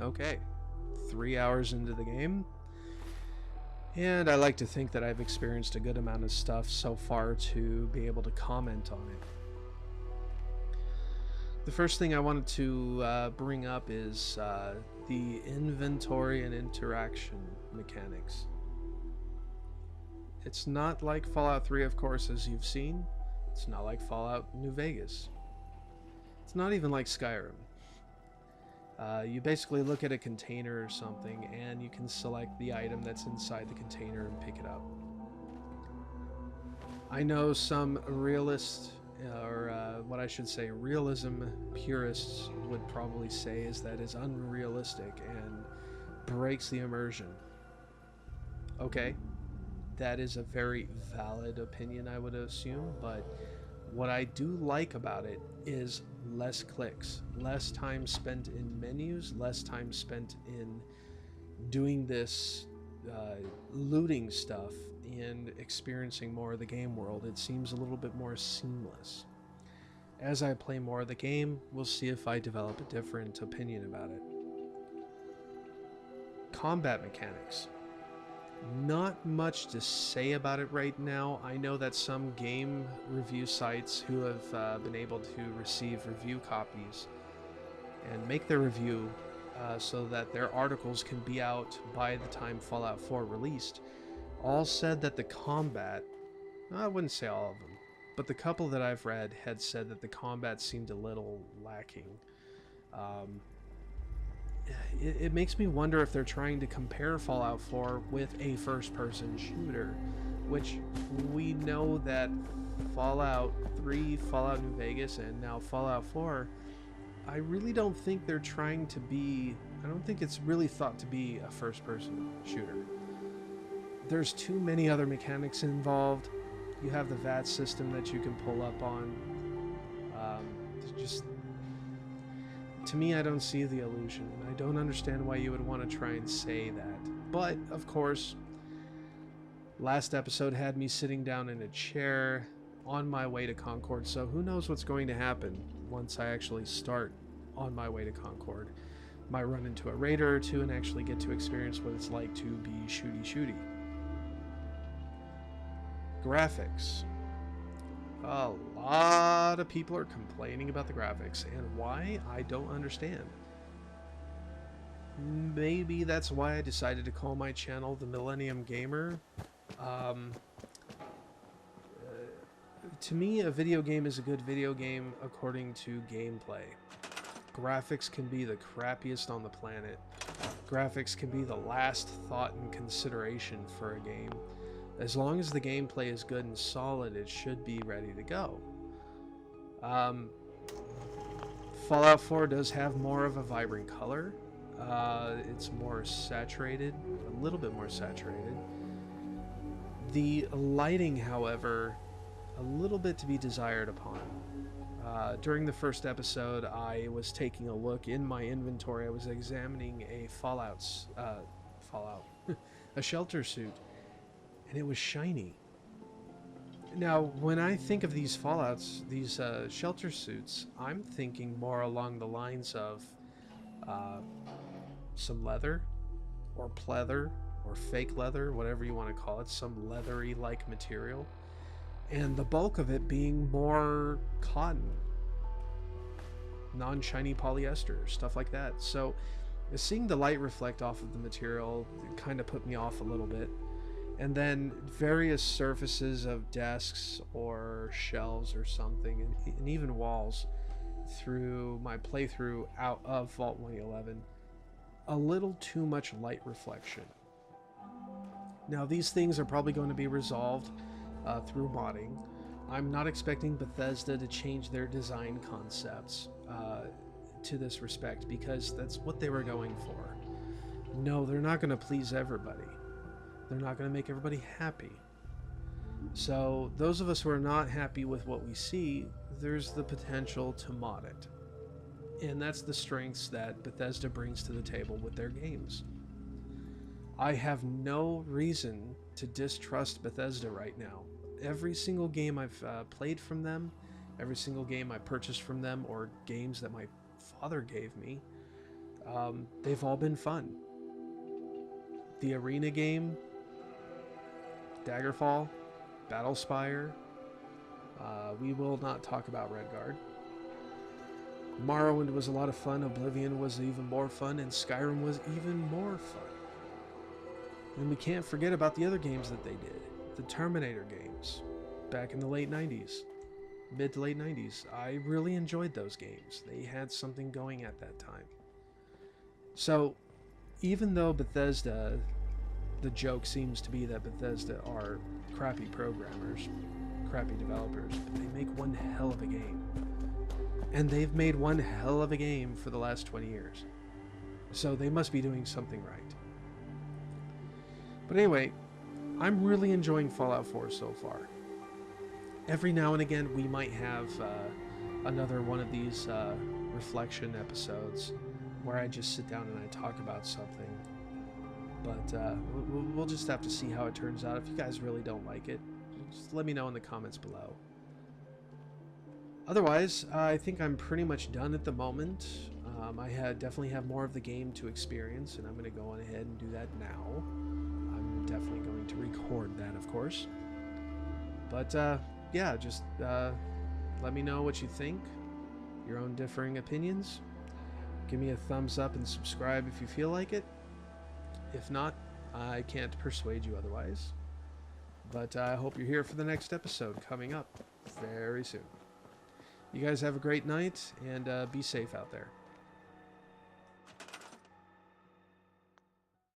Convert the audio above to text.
Okay, 3 hours into the game, and I like to think that I've experienced a good amount of stuff so far to be able to comment on it. The first thing I wanted to bring up is the inventory and interaction mechanics. It's not like Fallout 3, of course, as you've seen. It's not like Fallout New Vegas. It's not even like Skyrim. You basically look at a container or something and you can select the item that's inside the container and pick it up. I know some realists, or what I should say, realism purists would probably say is that is unrealistic and breaks the immersion. Okay, that is a very valid opinion, I would assume, but what I do like about it is less clicks, less time spent in menus, less time spent in doing this looting stuff and experiencing more of the game world. It seems a little bit more seamless. As I play more of the game, we'll see if I develop a different opinion about it. Combat mechanics. Not much to say about it right now. I know that some game review sites who have been able to receive review copies and make their review so that their articles can be out by the time Fallout 4 released, all said that the combat, I wouldn't say all of them, but the couple that I've read had said that the combat seemed a little lacking. Um, it makes me wonder if they're trying to compare Fallout 4 with a first-person shooter, which we know that Fallout 3, Fallout New Vegas, and now Fallout 4, I really don't think they're trying to be... I don't think it's really thought to be a first-person shooter. There's too many other mechanics involved. You have the VAT system that you can pull up on. Just... To me, I don't see the illusion. I don't understand why you would want to try and say that. But, of course, last episode had me sitting down in a chair on my way to Concord, so who knows what's going to happen once I actually start on my way to Concord. Might run into a raider or two and actually get to experience what it's like to be shooty-shooty. Graphics. A lot of people are complaining about the graphics, and why, I don't understand. Maybe that's why I decided to call my channel the Millennium Gamer. To me, a video game is a good video game according to gameplay. Graphics can be the crappiest on the planet. Graphics can be the last thought and consideration for a game. As long as the gameplay is good and solid, it should be ready to go. Fallout 4 does have more of a vibrant color. It's more saturated, a little bit more saturated. The lighting, however, a little bit to be desired upon. During the first episode, I was taking a look in my inventory. I was examining a a shelter suit, and it was shiny. Now, when I think of these Fallouts, these shelter suits, I'm thinking more along the lines of some leather, or pleather, or fake leather, whatever you want to call it, some leathery-like material, and the bulk of it being more cotton, non-shiny polyester, stuff like that. So seeing the light reflect off of the material kind of put me off a little bit. And then various surfaces of desks or shelves or something, and even walls through my playthrough out of Vault 111, a little too much light reflection. Now, these things are probably going to be resolved through modding. I'm not expecting Bethesda to change their design concepts to this respect, because that's what they were going for. No, they're not going to please everybody. They're not going to make everybody happy. So those of us who are not happy with what we see, there's the potential to mod it. And that's the strengths that Bethesda brings to the table with their games. I have no reason to distrust Bethesda right now. Every single game I've played from them, every single game I purchased from them, or games that my father gave me, They've all been fun. The arena game, Daggerfall, Battlespire. We will not talk about Redguard. Morrowind was a lot of fun, Oblivion was even more fun, and Skyrim was even more fun. And we can't forget about the other games that they did. The Terminator games, back in the late 90s, mid to late 90s. I really enjoyed those games. They had something going at that time. So, even though Bethesda, the joke seems to be that Bethesda are crappy programmers, crappy developers, but they make one hell of a game. And they've made one hell of a game for the last 20 years. So they must be doing something right. But anyway, I'm really enjoying Fallout 4 so far. Every now and again, we might have another one of these reflection episodes where I just sit down and I talk about something. But we'll just have to see how it turns out. If you guys really don't like it, just let me know in the comments below. Otherwise, I think I'm pretty much done at the moment. I definitely have more of the game to experience, and I'm going to go on ahead and do that now. I'm definitely going to record that, of course. But, yeah, just let me know what you think, your own differing opinions. Give me a thumbs up and subscribe if you feel like it. If not, I can't persuade you otherwise. But I hope you're here for the next episode coming up very soon. You guys have a great night, and be safe out there.